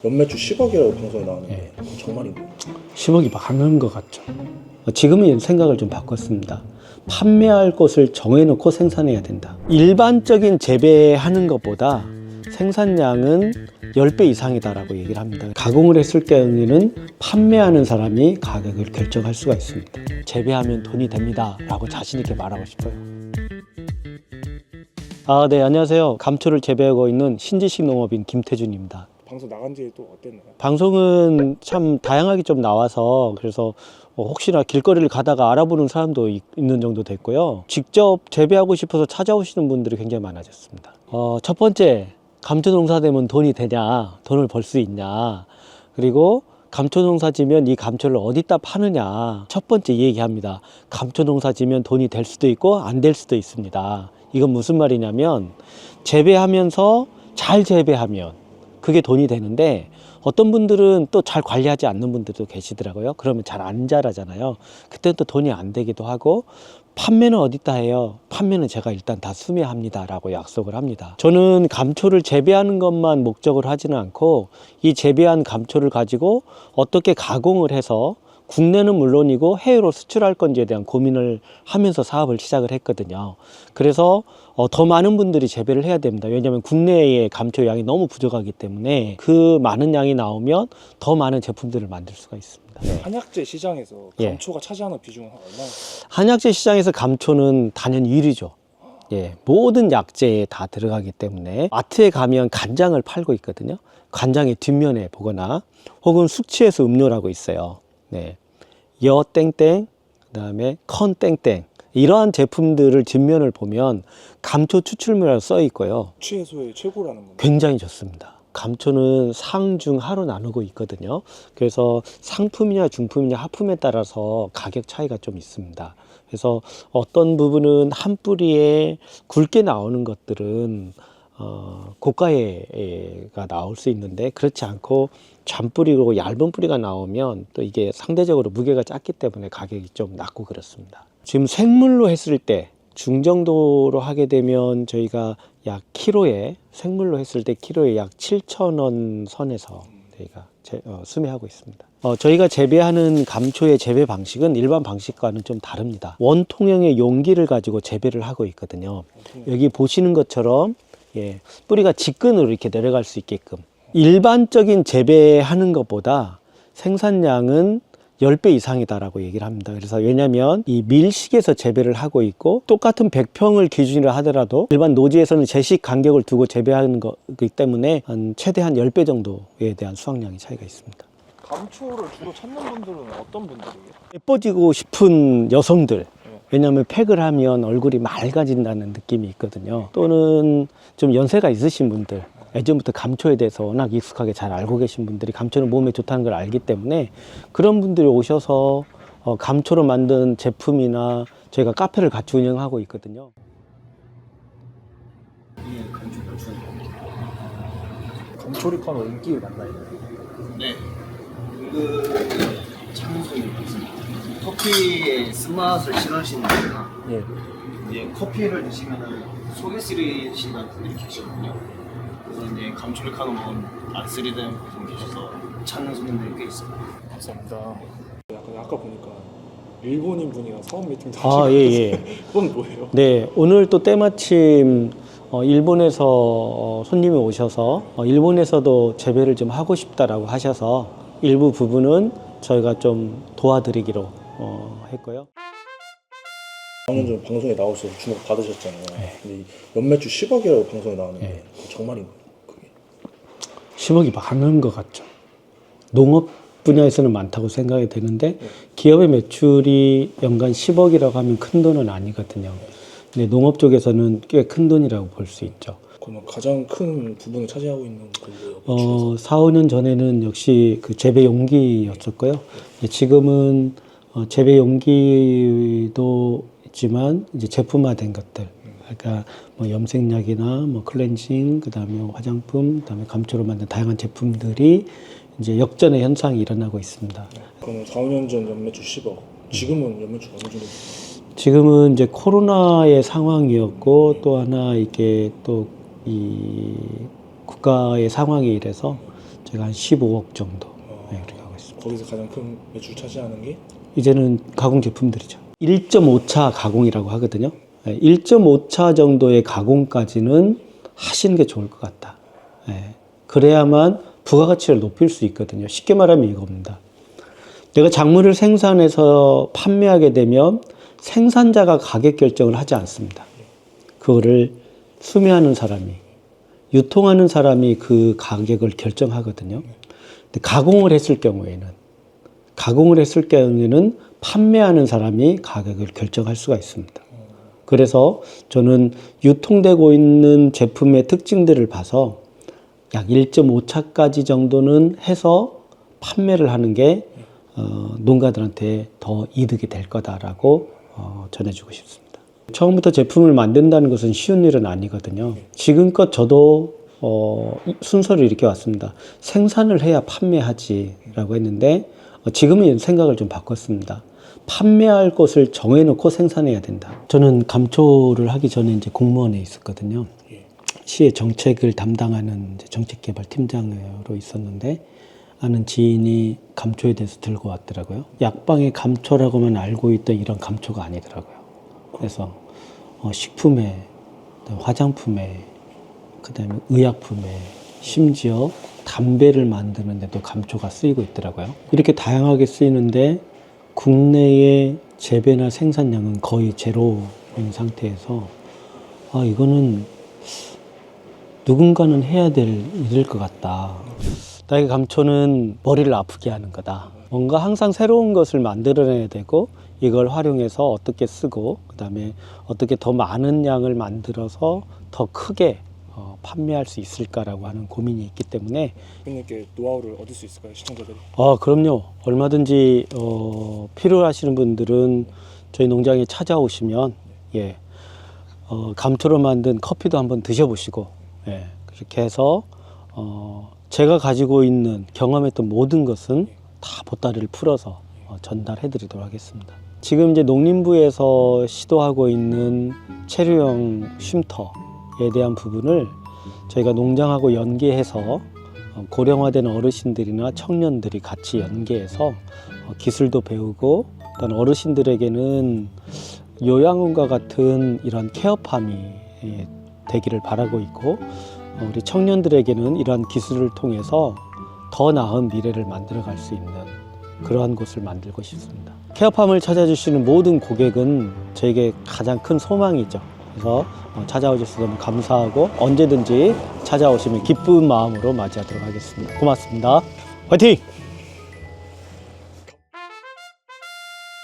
연매출 10억이라고 방송에 나왔는데 정말인가요? 10억이 많은 것 같죠. 지금은 생각을 좀 바꿨습니다. 판매할 곳을 정해놓고 생산해야 된다. 일반적인 재배하는 것보다 생산량은 10배 이상이다라고 얘기를 합니다. 가공을 했을 경우에는 판매하는 사람이 가격을 결정할 수가 있습니다. 재배하면 돈이 됩니다 라고 자신 있게 말하고 싶어요. 네, 안녕하세요. 감초를 재배하고 있는 신지식 농업인 김태준입니다. 방송 나간 지 또 어땠나요? 방송은 참 다양하게 좀 나와서 그래서 혹시나 길거리를 가다가 알아보는 사람도 있는 정도 됐고요. 직접 재배하고 싶어서 찾아오시는 분들이 굉장히 많아졌습니다. 첫 번째, 감초 농사 되면 돈이 되냐, 돈을 벌 수 있냐, 그리고 감초 농사 지면 이 감초를 어디다 파느냐. 첫 번째 얘기합니다. 감초 농사 지면 돈이 될 수도 있고 안 될 수도 있습니다. 이건 무슨 말이냐면 재배하면서 잘 재배하면 그게 돈이 되는데 어떤 분들은 또 잘 관리하지 않는 분들도 계시더라고요. 그러면 잘 안 자라잖아요. 그때는 또 돈이 안 되기도 하고, 판매는 어디다 해요? 판매는 제가 일단 다 수매합니다 라고 약속을 합니다. 저는 감초를 재배하는 것만 목적으로 하지는 않고 이 재배한 감초를 가지고 어떻게 가공을 해서 국내는 물론이고 해외로 수출할 건지에 대한 고민을 하면서 사업을 시작을 했거든요. 그래서 더 많은 분들이 재배를 해야 됩니다. 왜냐하면 국내의 감초 양이 너무 부족하기 때문에 그 많은 양이 나오면 더 많은 제품들을 만들 수가 있습니다. 한약재 시장에서 감초가 차지하는 비중은 얼마나? 한약재 시장에서 감초는 단연 1위죠. 모든 약재에 다 들어가기 때문에 마트에 가면 간장을 팔고 있거든요. 간장의 뒷면에 보거나 혹은 숙취해소 음료라고 있어요. 여 땡땡, 그 다음에 컨 땡땡, 이러한 제품들을 뒷면을 보면 감초 추출물이라고 써 있고요. 취해소의 최고라는 건 굉장히 좋습니다. 감초는 상중하로 나누고 있거든요. 그래서 상품이냐 중품이냐 하품에 따라서 가격 차이가 좀 있습니다. 그래서 어떤 부분은 한 뿌리에 굵게 나오는 것들은 고가가 나올 수 있는데, 그렇지 않고 잔뿌리고 얇은 뿌리가 나오면 또 이게 상대적으로 무게가 작기 때문에 가격이 좀 낮고 그렇습니다. 지금 생물로 했을 때 중정도로 하게 되면 저희가 약 키로에, 생물로 했을 때 키로에 약 7,000원 선에서 저희가 수매하고 있습니다. 저희가 재배하는 감초의 재배 방식은 일반 방식과는 좀 다릅니다. 원통형의 용기를 가지고 재배를 하고 있거든요. 여기 보시는 것처럼 뿌리가 직근으로 이렇게 내려갈 수 있게끔, 일반적인 재배하는 것보다 생산량은 10배 이상이다라고 얘기를 합니다. 그래서 왜냐하면 이 밀식에서 재배를 하고 있고, 똑같은 100평을 기준으로 하더라도 일반 노지에서는 제식 간격을 두고 재배하는 거기 때문에 최대한 10배 정도에 대한 수확량의 차이가 있습니다. 감초를 주로 찾는 분들은 어떤 분들이에요? 예뻐지고 싶은 여성들, 왜냐하면 팩을 하면 얼굴이 맑아진다는 느낌이 있거든요. 또는 좀 연세가 있으신 분들, 예전부터 감초에 대해서 워낙 익숙하게 잘 알고 계신 분들이 감초는 몸에 좋다는 걸 알기 때문에 그런 분들이 오셔서 감초로 만든 제품이나 저희가 카페를 같이 운영하고 있거든요. 감초를 파는 인기 맞나요? 네. 창수이 커피의 쓴맛을 싫어하시는 분이나 이제 커피를 드시면은 속이 쓰리시는 분들이 계시거든요. 그래서 이제 감초를 카노 먹으면 안 쓰리는 분 계셔서 찾는 손님들이 꽤 있어요. 감사합니다. 약간 아까 보니까 일본인 분이랑 사업 미팅 그건 뭐예요? 네, 오늘 또 때마침 일본에서 손님이 오셔서 일본에서도 재배를 좀 하고 싶다라고 하셔서 일부 부분은 저희가 좀 도와드리기로 했고요. 4년 전 방송에 나오셔서 주목 받으셨잖아요. 근데 연매출 10억이라고 방송에 나왔는데 정말인가요? 그게? 10억이 많은 것 같죠. 농업 분야에서는 많다고 생각이 되는데 기업의 매출이 연간 10억이라고 하면 큰 돈은 아니거든요. 근데 농업 쪽에서는 꽤 큰 돈이라고 볼 수 있죠. 그러면 가장 큰 부분을 차지하고 있는 걸로 4, 5년 전에는 역시 그 재배 용기였었고요. 지금은 재배 용기도 있지만 이제 제품화된 것들, 그러니까 뭐 염색약이나 뭐 클렌징, 그다음에 화장품, 그다음에 감초로 만든 다양한 제품들이 이제 역전의 현상이 일어나고 있습니다. 그러면 4, 5년 전 연매출 10억, 지금은 연매출 어느 정도? 지금은 이제 코로나의 상황이었고 또 하나 이게 또 이 국가의 상황에 이래서 제가 한 15억 정도 그렇게 하고 있습니다. 거기서 가장 큰 매출 차지하는 게 이제는 가공 제품들이죠. 1.5차 가공이라고 하거든요. 1.5차 정도의 가공까지는 하시는 게 좋을 것 같다. 그래야만 부가가치를 높일 수 있거든요. 쉽게 말하면 이겁니다. 내가 작물을 생산해서 판매하게 되면 생산자가 가격 결정을 하지 않습니다. 그거를 수매하는 사람이, 유통하는 사람이 그 가격을 결정하거든요. 근데 가공을 했을 경우에는 판매하는 사람이 가격을 결정할 수가 있습니다. 그래서 저는 유통되고 있는 제품의 특징들을 봐서 약 1.5차까지 정도는 해서 판매를 하는 게 농가들한테 더 이득이 될 거다라고 전해주고 싶습니다. 처음부터 제품을 만든다는 것은 쉬운 일은 아니거든요. 지금껏 저도 순서를 이렇게 왔습니다. 생산을 해야 판매하지라고 했는데 지금은 생각을 좀 바꿨습니다. 판매할 것을 정해놓고 생산해야 된다. 저는 감초를 하기 전에 이제 공무원에 있었거든요. 시의 정책을 담당하는 정책개발팀장으로 있었는데 아는 지인이 감초에 대해서 들고 왔더라고요. 약방의 감초라고만 알고 있던 이런 감초가 아니더라고요. 그래서 식품에, 화장품에, 그다음에 의약품에, 심지어 담배를 만드는데도 감초가 쓰이고 있더라고요. 이렇게 다양하게 쓰이는데 국내의 재배나 생산량은 거의 제로인 상태에서 이거는 누군가는 해야 될 일일 것 같다. 나에게 감초는 머리를 아프게 하는 거다. 뭔가 항상 새로운 것을 만들어내야 되고 이걸 활용해서 어떻게 쓰고 그다음에 어떻게 더 많은 양을 만들어서 더 크게 판매할 수 있을까라고 하는 고민이 있기 때문에 대표님께 노하우를 얻을 수 있을까요, 시청자들이? 그럼요. 얼마든지 필요하시는 분들은 저희 농장에 찾아오시면 감초로 만든 커피도 한번 드셔보시고 그렇게 해서 제가 가지고 있는 경험했던 모든 것은 다 보따리를 풀어서 전달해드리도록 하겠습니다. 지금 이제 농림부에서 시도하고 있는 체류형 쉼터에 대한 부분을 저희가 농장하고 연계해서 고령화된 어르신들이나 청년들이 같이 연계해서 기술도 배우고 또 어르신들에게는 요양원과 같은 이런 케어팜이 되기를 바라고 있고 우리 청년들에게는 이러한 기술을 통해서 더 나은 미래를 만들어갈 수 있는 그러한 곳을 만들고 싶습니다. 케어팜을 찾아주시는 모든 고객은 저에게 가장 큰 소망이죠. 그래서 찾아오셔서 너무 감사하고 언제든지 찾아오시면 기쁜 마음으로 맞이하도록 하겠습니다. 고맙습니다. 화이팅!